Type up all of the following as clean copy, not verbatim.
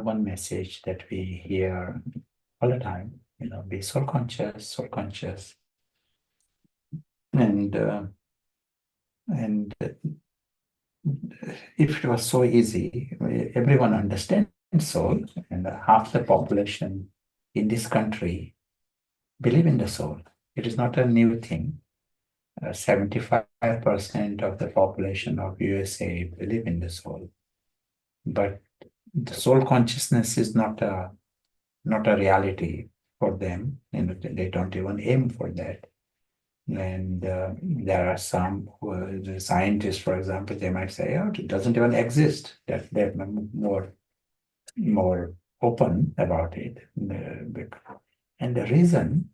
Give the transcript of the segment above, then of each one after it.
one message that we hear all the time, be soul conscious, soul conscious. And if it was so easy, everyone understands soul, and half the population in this country believe in the soul. It is not a new thing. 75% of the population of USA believe in the soul. But the soul consciousness is not a reality for them. They don't even aim for that. And there are some the scientists, for example, they might say, "Oh, it doesn't even exist." That they're more open about it. And the reason,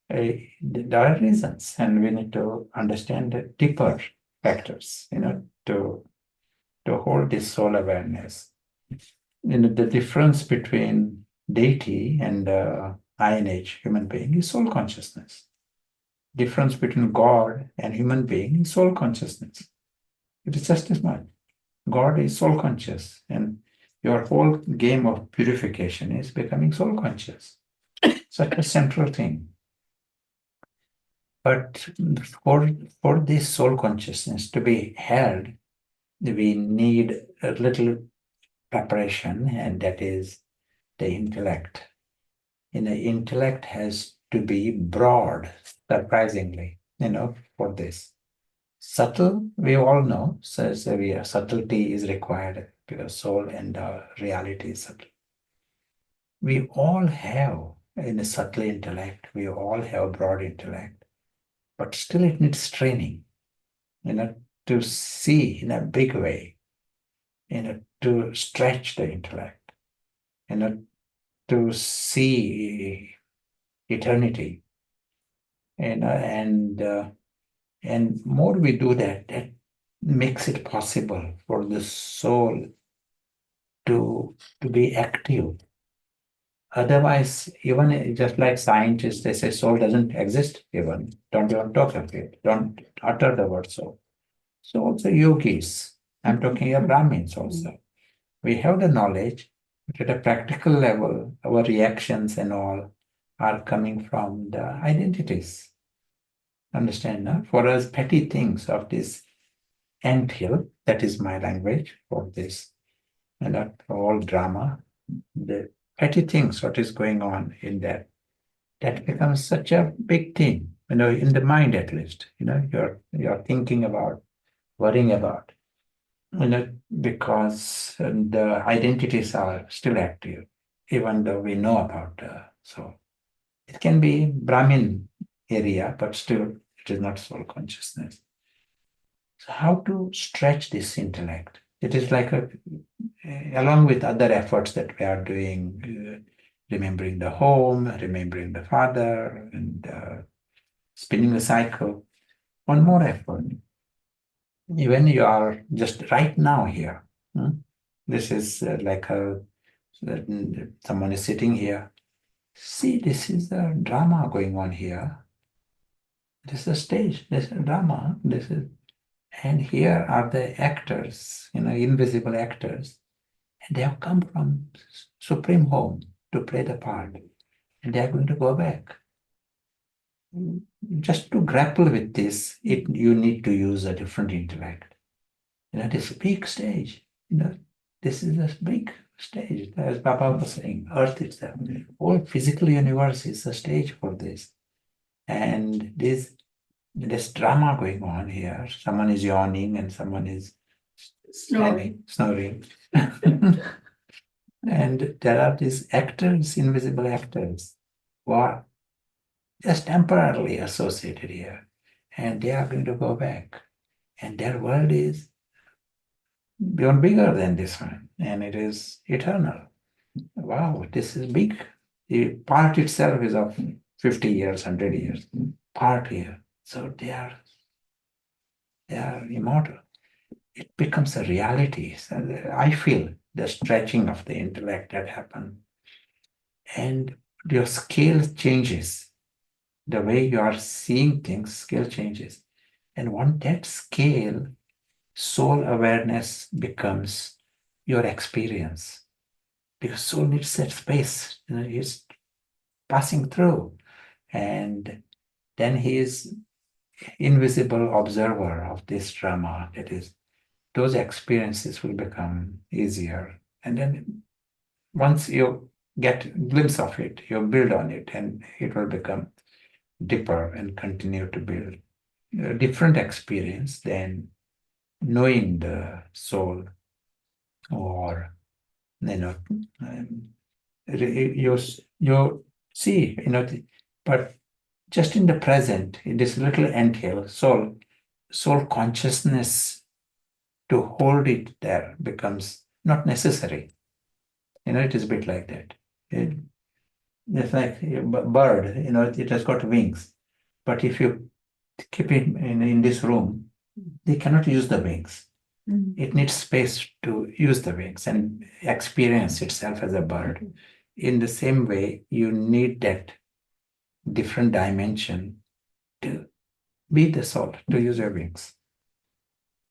there are reasons, and we need to understand the deeper factors, to hold this soul awareness. The difference between deity and Iron Age human being is soul consciousness. Difference between God and human being is soul consciousness. It is just as much. God is soul conscious, and your whole game of purification is becoming soul conscious. Such a central thing. But for this soul consciousness to be held, we need a little preparation, and that is the intellect. And the intellect has to be broad, surprisingly, for this. Subtle, we all know, so subtlety is required because soul and reality is subtle. We all have in a subtle intellect, we all have broad intellect, but still it needs training, to see in a big way, to stretch the intellect, to see eternity, and more we do that, that makes it possible for the soul to be active. Otherwise, even just like scientists, they say soul doesn't exist even. Don't even talk of it. Don't utter the word soul. So also yogis, I'm talking about Brahmins also. We have the knowledge, but at a practical level, our reactions and all are coming from the identities. Understand? No? For us, petty things of this anthill, that is my language for this, and not all drama, the petty things, what is going on in that becomes such a big thing, in the mind at least, you're thinking about, worrying about, because the identities are still active, even though we know about so it can be Brahmin area, but still it is not soul consciousness. So how to stretch this intellect? It is like along with other efforts that we are doing, remembering the home, remembering the father, and spinning the cycle. One more effort. Even you are just right now here. This is someone is sitting here. See, this is a drama going on here. This is a stage. This is a drama. And here are the actors, invisible actors. And they have come from supreme home to play the part. And they are going to go back. Just to grapple with this, you need to use a different intellect. This big stage, this is a big stage. As Papa was saying, Earth itself, whole physical universe is a stage for this. And this drama going on here. Someone is yawning and someone is snoring. And there are these actors, invisible actors, who are just temporarily associated here. And they are going to go back. And their world is beyond bigger than this one. And it is eternal. Wow, this is big. The part itself is of 50 years, 100 years. Part here. So they are immortal. It becomes a reality. So I feel the stretching of the intellect that happened. And your scale changes. The way you are seeing things, scale changes. And on that scale, soul awareness becomes your experience. because soul needs that space. He's passing through, and then he is invisible observer of this drama. That is, those experiences will become easier, and then once you get a glimpse of it, you build on it, and it will become deeper and continue to build a different experience than knowing the soul, or um, you see, but just in the present, in this little anthill, soul consciousness, to hold it there becomes not necessary. It is a bit like that. It's like a bird, it has got wings. But if you keep it in this room, they cannot use the wings. It needs space to use the wings and experience itself as a bird. In the same way, you need that different dimension to be the soul, to use your wings.